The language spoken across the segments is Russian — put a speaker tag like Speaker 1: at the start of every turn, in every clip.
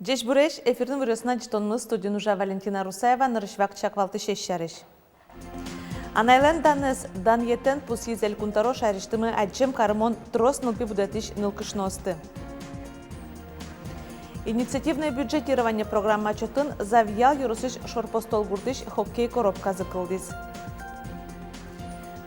Speaker 1: Джеш буреш эфирдің вырысына житонмыз студенужа Валентина Русаева нырышвак чаквалты шешшарыш. Анайлен даныз дан етен пусизель кунтаро шарыштымы аджем кармон трос нылпи будатыш нылкышносты. Инициативное бюджетирование программа чотын завьял юрусыш шорпостол гуртыш хоккей коробка зыкылдыз.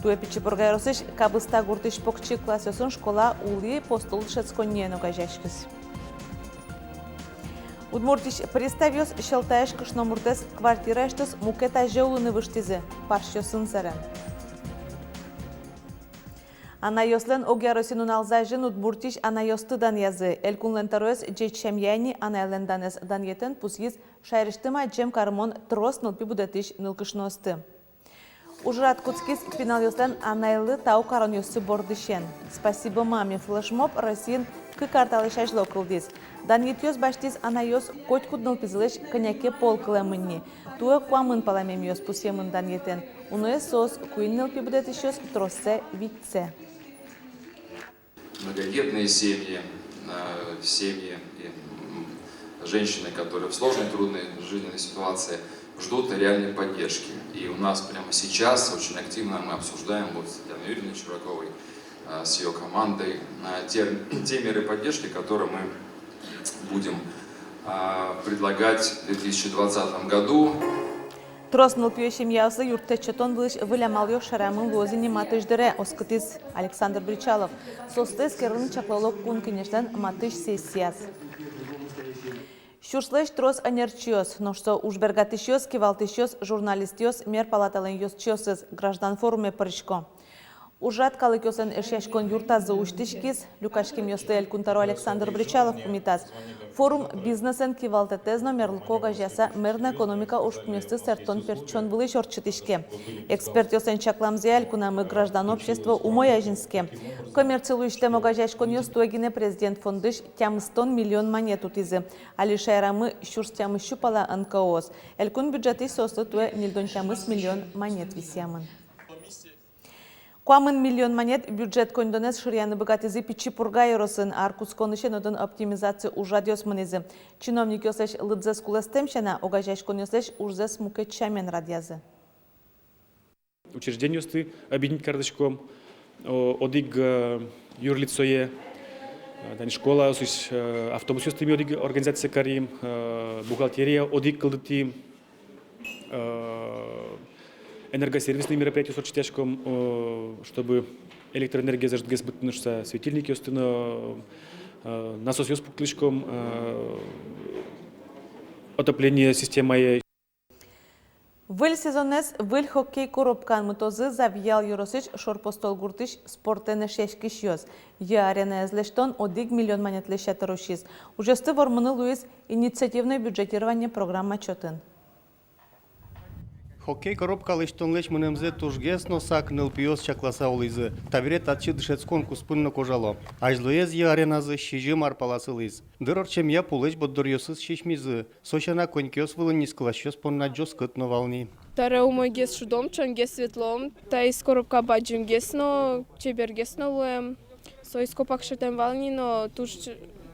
Speaker 1: Туэпичи бургайросыш кабыста гуртыш покчи классёсын школа ули постол шецконне ногажашкыз. Удмуртиш представиос шелтаеш кышномуртес квартираштыс мукета жеулыны выштизы, паршёсын сарен. Анайослен огяросинун алзажын удмуртиш анайостыдан язы. Элкунлентарос джечемьяни анайленданес даньетен пусиз шайрыштыма джем кармон трос нылпи будатыш нылкышносты. Ужрат Куцкис финалёслен анайлы тау каронёсы бордышен. Спасибо маме флешмоб Россиин карталы шажло кылдыз. Даньетёс баштиз анайос коть кудныл пизылыш коняке полкылемынни. Туэ куамын паламемёс пусемын даньетен. Уное сос куинныл пибудетышёс троссе витце.
Speaker 2: Многодетные семьи, и женщины, которые в сложной, трудной жизненной ситуации, ждут реальной поддержки. И у нас прямо сейчас очень активно мы обсуждаем вот с Татьяной Юрьевной Чураковой, с ее командой, те меры поддержки, которые мы будем предлагать в 2020 году.
Speaker 1: Трос нылпиё семьясы юрттечетон былыш вылямалё шарамын лозини матыждыре оскытыз Александр Бричалов. Состыз керын чаклолок кун кенештен матыж сессияс. Шурслеш трос анерчиос, но что уж бергатышиос, кивалтышиос, журналистиос, мер палатален йосчиосыз граждан форуме парышко. Ужат калыкёсын эшяшкон юрта зауштышкиз, люкашким йосты кунтаро Александр Бричалов кумитаз. Форум бизнесен кивалтетезно мерлкога жаса мерна экономика ушпместы сертон перчон былыш орчытышке. Эксперт йосен чакламзе кунамы граждан общества умояжинске. Коммерциялуиште могажашкон йостуэгине президент фондыш тямыстон миллион монет утизы. Али шайрамы щурс тямы щупала НКОС. Элькун бюджеты состы туэ нильдон тямыс миллион монет висямын. Куамын миллион монет бюджет кондонес ширяны богатызы пичи пургайросын аркусконышен одын оптимизация ужадёс мынезы. Чиновник ёсеш лыдзес кулестемшена, огажашкон ёсеш ужзес мукетчамен радязы.
Speaker 3: Учреждение ёсты объединить карточком, одиг юрлицое, школа, автобус ёсты одиг организация карим, бухгалтерия, одиг кылдытим, энергосервисные мероприятия с тяжком, чтобы электроэнергия зажигать бытнышься, светильники остыно, насос ёс пуклишком, отопление системой.
Speaker 1: Выль сезонес выль хоккей коробкан мытозы завьял юросыч шорпостол гуртыш спортене шешкиш ёс. Я арена эзлештон одиг миллион монет леща торощиз. Ужесты вормыны Луис инициативное бюджетирование программа чотын.
Speaker 4: Хоккей коробка лештон леш мынемзе тужгесно сак нылпиос чакласа улизы. Табире татчы дышецкон куспынно кожало. Ажлуез е ареназы шижы марпаласылыз. Дырорчем я пулеч боддорьосыз шишмизы. Сочана конькёс вылын нисклащёс понна джос кытно волни.
Speaker 5: Таре умой гес шудом, чон гес светлом. Та из коробка баджим гесно, чебер гесно луем. Со из копак шетем волни, но туж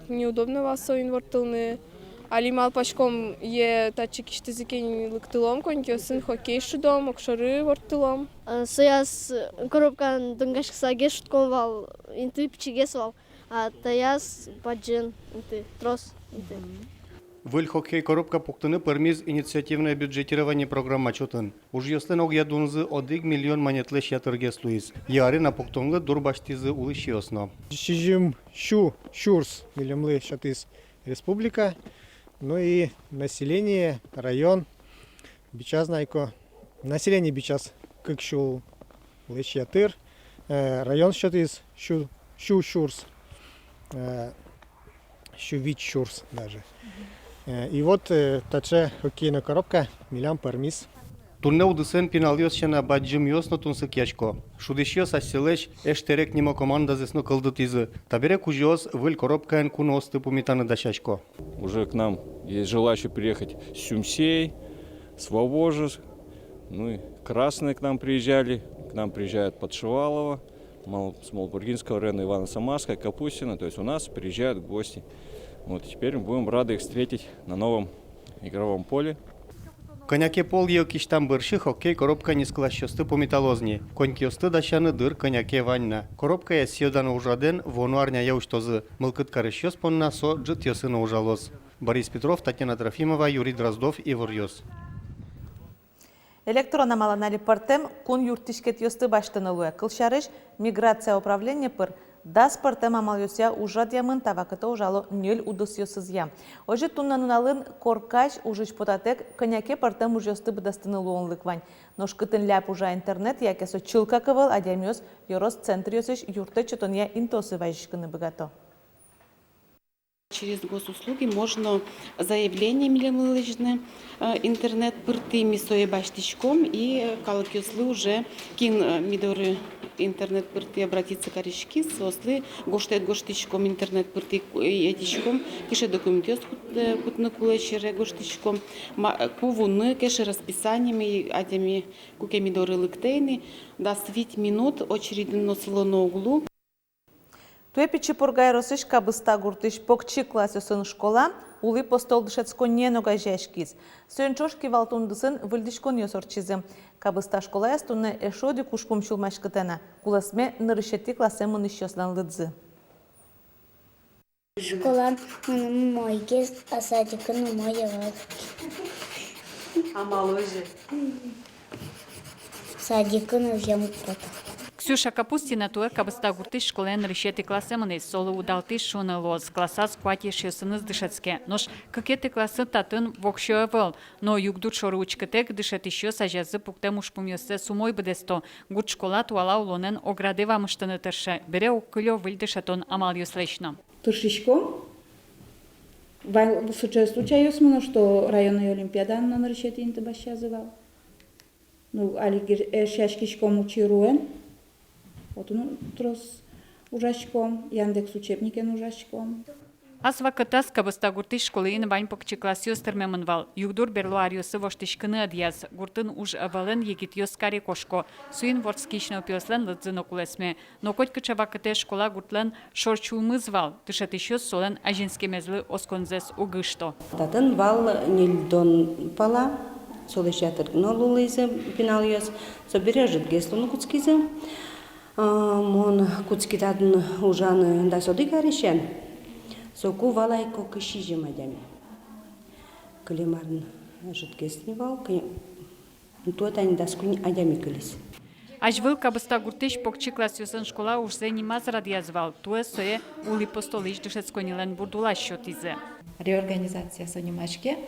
Speaker 5: неудобно вас соин вортылны. Али мал пачком е тачик иштизикен лыктылом, конькёсын хоккей шудом, окшоры вортылом.
Speaker 6: Сояс коробкан дынгашкса геш шутком вал, инты пичигес вал, а таяс баджин, инты трос, инты.
Speaker 4: Выль хоккей коробка пуктыны пермиз инициативное бюджетирование программа чотын. Уж ёстен ог ядунзы одиг миллион монетлеш ятыргес луиз. Яри на пуктонлы дурбаштизы улыш ёсно.
Speaker 7: Шижим щурс миллионлы шатыз республика. Ну и население, район, Бичас найко. Население Бичас кыкшу лещатыр. Район шатыз щурс, щувич щурс даже. И вот таче хоккейная коробка миллион пермис.
Speaker 4: Турнеу дысен пинал ёсчена баджим ёсно тунсык ячко. Шудышёс аселеш эштерек нимо команда зесно кылдытизы. Табере кужёс выль коробкаен куносты пумитаны дашачко.
Speaker 8: Уже к нам есть желающие приехать с Сюмсей, с Вовожес. Ну и красные к нам приезжали. К нам приезжают Подшивалова, с Малбургинского района, Ивано-Самарская, Капустина. То есть у нас приезжают гости Вот, теперь мы будем рады их встретить на новом игровом поле.
Speaker 4: Коняке пол йокиш там бырши хоккей коробка не склащосты по металлозни. Конькиосты дащаны дыр коняке ванна. Коробка я сьёдан ужаден вону арняя уштозы. Мылкыт карыщос понна со джит йосына ужалос. Борис Петров, Татьяна Трофимова, Юрий Дроздов, Ивор Йос.
Speaker 1: Электрона маланали партем кун юртишкет йосты баштанылуя. Кылшарыш миграция управления пыр. Дас партем амал йося ужад ямын тавакыта ужало нөл удыс йосызя. Ожи туннануналын коркаш ужыч потатек коняке партем уж йосты быдастынылуон лыквань. Ношкытын ляп ужа интернет якесо чылка кывыл адямёс йорос центр йосыш юрты чотонья интосы вайшкыны быгато.
Speaker 9: Через госуслуги можно заявление милимылыжны интернет пыртыми сое баштичком и калыкёслы уже кин мидоры интернет пырты обратиться к корешки сослы гоштет гоштичком интернет пырты этичком кише документёс кутны кулечере гоштичком кувуны кеше расписаниями адями куке мидоры лыктейны до 5 минут очередь носило на углу.
Speaker 1: Туепичи поргай росыш кабыста гуртыш покчи классёсын школа, улы постол дышецко не ногажешкиз. Сөнчошки валтундысын выльдишкон йосорчизы. Кабыста школа ястуны эшоди кушпум чулмашкытена. Куласме нырышети классемын ищёслан лыдзы.
Speaker 10: Школа мойге, а садик мой.
Speaker 1: А малой
Speaker 10: Садик взял прота.
Speaker 11: Ксюша Капустина туе кабыста гуртыш школен решети классемыны солы удалты шуны лоз класса сквати шесыныз дышецке. Нош какеты классы татын вокшо вел, но югдут шору учкетек дышет еще сажазы пуктем ушпумьёсе сумой бедесто. Гурт школа туала улонен оградыва мыштыны тырше. Бере укылё выльдышетон амал юслечно.
Speaker 12: Тыршичко. В случае османо, что районная олимпиада на решети интебаща называл. Ну, али шашкишком учируен. Вот он трос ужашком, Яндекс учебникен ужашком.
Speaker 11: Аз вакытас кабыста гуртыш школыйын вань покчи классиос термемынвал. Югдур берлуариосы воштышкыны адьяз. Гуртын уж авален егитьёс кари кошко. Суин вордскишно пиослен лыдзыно кулесме. Но коть кыча вакыте школа гуртлен шорчулмызвал. Тышет ещё солен ажинский мезлы осконзес угышто.
Speaker 13: Татын вал нельдон пала. Солышатыр нолулызы пиналиос. Собережет геслуну куцкизы. Мон куцкитадын ужаны да соды каришен. Соку валайко кышижы мадями. Клемарын жыткеснивал, туэтани даскуни адями кылис.
Speaker 11: Ажвыл кабыста гуртыш покчи классиосын школа ужзе нимаз радиазвал. Туэ сое ули постолыш дышецконилен бурдула счётизе.
Speaker 14: Реорганизация сонимашке.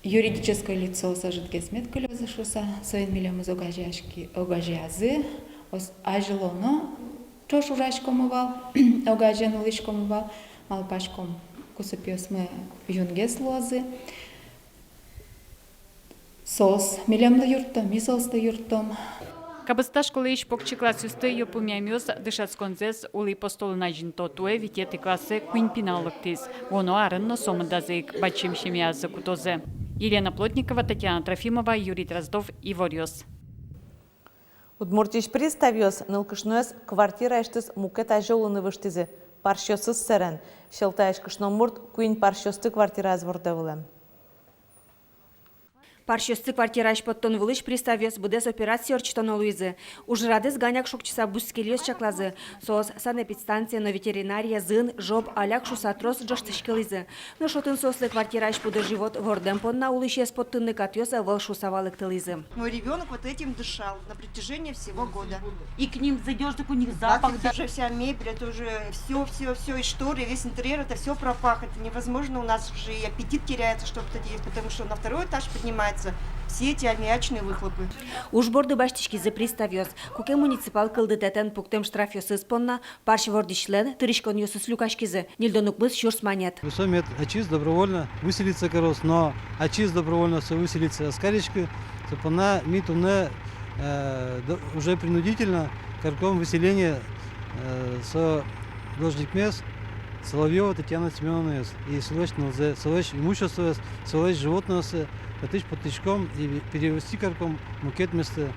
Speaker 14: Юридическое лицо сажыткесмет кылёзышуса, соен милемыз огажязы, ажилоно чош урашкомывал, огажен улышкомывал, малпашком кусапиосмы юнгес лозы, сос милемлы юртом, мисолсты юртом.
Speaker 11: Кабыста школы иш покчи классиосты ёпумямёс дышацконзес ули постолына жинто туэ витети классы куинпиналыктыз. Воно арынно сомындазык бачим шемиязы кутозе. Елена Плотникова, Татьяна Трофимова, Юрий Дроздов, Ивор Йос.
Speaker 1: Удмуртиш приставёс нылкышнёс квартира эштіз мукет ажолыны выштызы. Паршёсыз сэрен. Шелтаеш кышномурт куин паршёсты квартира азвордавылым.
Speaker 15: Паршёсты квартираш подтон вылыш приставёс будес операция орчтонолуизы. Ужрадыз ганяк шукчиса бускелёс чаклазы. Сос санэпидстанция на ветеринария зын жоп аляк шусатрос джоштышкелызы. Но шотын сослы квартираш буде живот вордем понна улышес подтынны катёса выл шусавалык тылызы.
Speaker 16: Мой ребенок вот этим дышал на протяжении всего года.
Speaker 15: И к ним зайдешь, так у них запах.
Speaker 16: Это уже вся мебель, это уже все, и шторы, весь интерьер, это все пропах. Это невозможно, у нас уже и аппетит теряется, чтобы это делать, потому что на второй этаж поднимается все эти аммиачные выхлопы.
Speaker 15: Уж борды баштички за приставёс. Куке муниципал кылды тетен пуктем штрафёсы спонна, парши вордичлен, тырышкон ёсыс люкашкизы. Нильдонук быз щурс манет.
Speaker 17: Высомет ачиз добровольно выселиться корос, но ачиз добровольно выселиться с каречки, сапона митуне уже принудительно карком выселения со должник мест Соловьева Татьяна Семеновна и Соловьевич имущество, Соловьевич животного, потыч под тычком и перевести карком мукет место.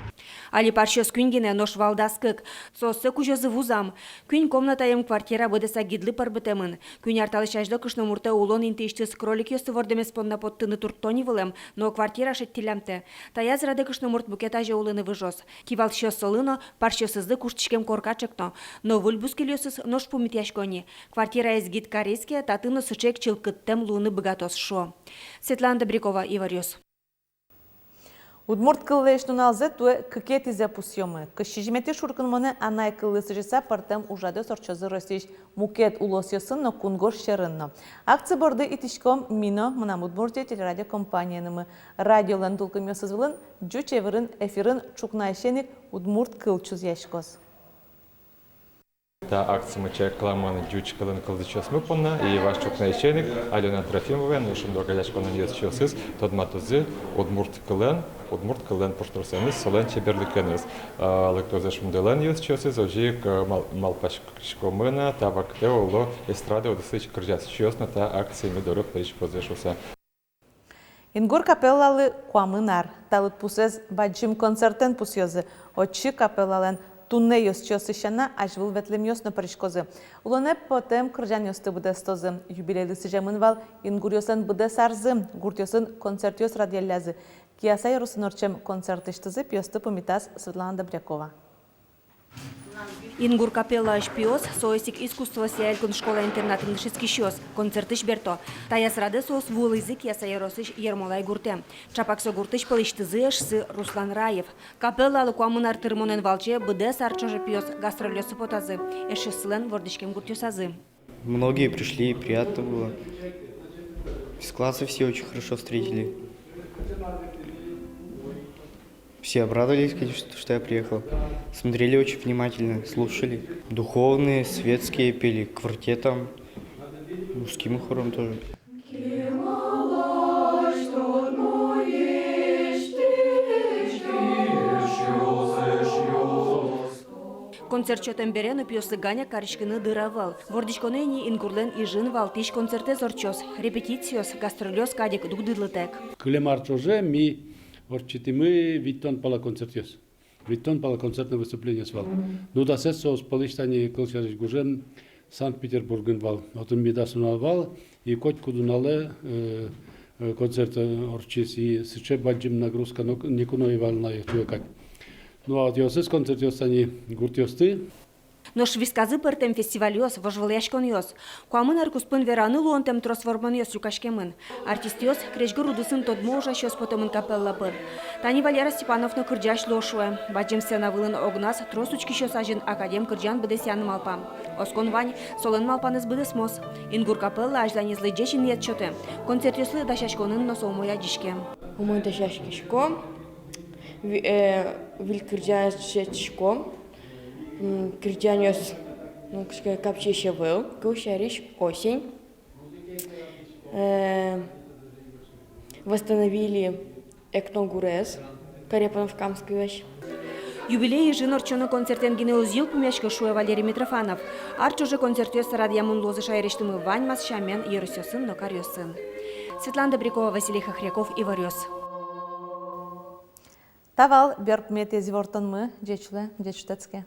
Speaker 15: Али паршос күнгене нош валдаскык. Сосы кужозы вузам. Күн комнатаем квартира быдыса гидлы парбытемын. Күн арталы шажды кышны мурты улон интештіз кролик ёсты вордемес понна поттыны турттони вылым, но квартира шеттилямты. Таяз рады кышны мурт букета же улыны выжос. Кивал шос солыно, паршосызды куштичкем коркачыкто. Но вульбус келёсыз нош пумит яшкони. Квартира из гид корейские, татыны сычек чылкыттем луны богатос шо. Светлана Добрякова, Иварёс.
Speaker 1: Удмурт кыллеш нуналзе туе кыкет изе пусьемы. Кышижмети шуркынманы анай кыллысы жиса партем ужады сорчозы ростиш мукет улосьосын но кунгош шерынно. Акция борды итишком мино мына Удмуртия телерадио компаниянымы. Радиолан тулкым ёсызвылын жучевырын эфирын чукнайшеник Удмурт кылчуз яшкос.
Speaker 18: Та акция мы чек кламаны дюч кылын кылдычос мы понна и ваш чукнайшеник Алена Трофимова нушым догаляшко на нее чосыз тодматузы Удмурт кылын поштурсеныз солен чеберликеныз. Лектозеш мунделен юз чосыз ожик малпашкышко мына табакте оло эстрада одысыч кыржас чосна та акция мы дорог перешпозешуса.
Speaker 1: Ингур капеллалы куамынар, талыт пусез баджим концертен пусьозы, очи капеллален тунне ёс чосышана ажвыл ветлем ёс на паришкозы. Улоне потем кыржан ёсты буде стозы. Юбилейлы сижемын вал ингур ёсын буде сарзы, гурт ёсын концерт ёс радиалязы. Киясай русынорчем концерт иштызы пьёсты помитас Светлана Добрякова.
Speaker 15: Ингур капелла шпиос, соесик искусство сяэлькун школа-интернатын дышискишиос, концертыш берто. Таяс рады соос вул язык ясайросыш Ермолай гурте. Чапаксо гуртыш пылыштызыш сы Руслан Раев. Капелла алыкуамынар тырмонен валче быде сарчожа пиос гастролёсы потазы. Эшеслен вордышкем гуртёсазы.
Speaker 19: Многие пришли, приятно было. Из класса все очень хорошо встретили. Все обрадовались, конечно, что я приехал. Смотрели очень внимательно, слушали. Духовные, светские пели, квартетом, мужским хором тоже.
Speaker 15: Концертчотен берену пьосы Ганя каришкины дыравал. Вордичконени ингурлен и жин вал тиш концерте зорчос, репетициос, гастролёс кадик дугдыдлытек.
Speaker 20: Клемарчоже ми орчитимы виттон пала концертес. Виттон пала концертное выступление свал. Ну да сессо с полиштани кылчарыш гужем Санкт-Петербурген вал. Отын медасунал вал и коть кудунале концерт орчис и сыче баджим нагрузка никуной вал на их туекать. Ну а отъёсыз концерт ёстани гуртёсты.
Speaker 15: Но швисказы пыртем фестивалёс, вожваляшкон ёс. Куамын аркуспын вераны луонтем тросформан ёс юкашкемын. Артистёс крежгы рудысын тодможа щёс потомын капелла пыр. Тани Валера Степановна кырджаш лошуэ. Баджим сцена вылын огнас тросучки щёс ажын академ кырджан быдесяны малпа. Оскон вань солын малпаныз быдес мос. Ингур капелла ажданизлы джечин нет чоте. Концерт ёслы дашашконын носомоя дишке.
Speaker 21: Умой дашашкишко. Вилькырджанс чечко. Кырджанёс, ну, капчище был, кушариш осень. Восстановили Экногурез, Карепановкамскую вещь.
Speaker 15: Юбилей жинорчоно концертен генеозил пумяшка шуя Валерий Митрофанов. Арчоже концертёс радиамун лозы шайрештымы ваньмас шамен ерусёсын, но карёсын. Светлана Добрякова, Василий Хохряков, Иварёс.
Speaker 1: Тавал берп метезивортон мы, дечле, дечтецке.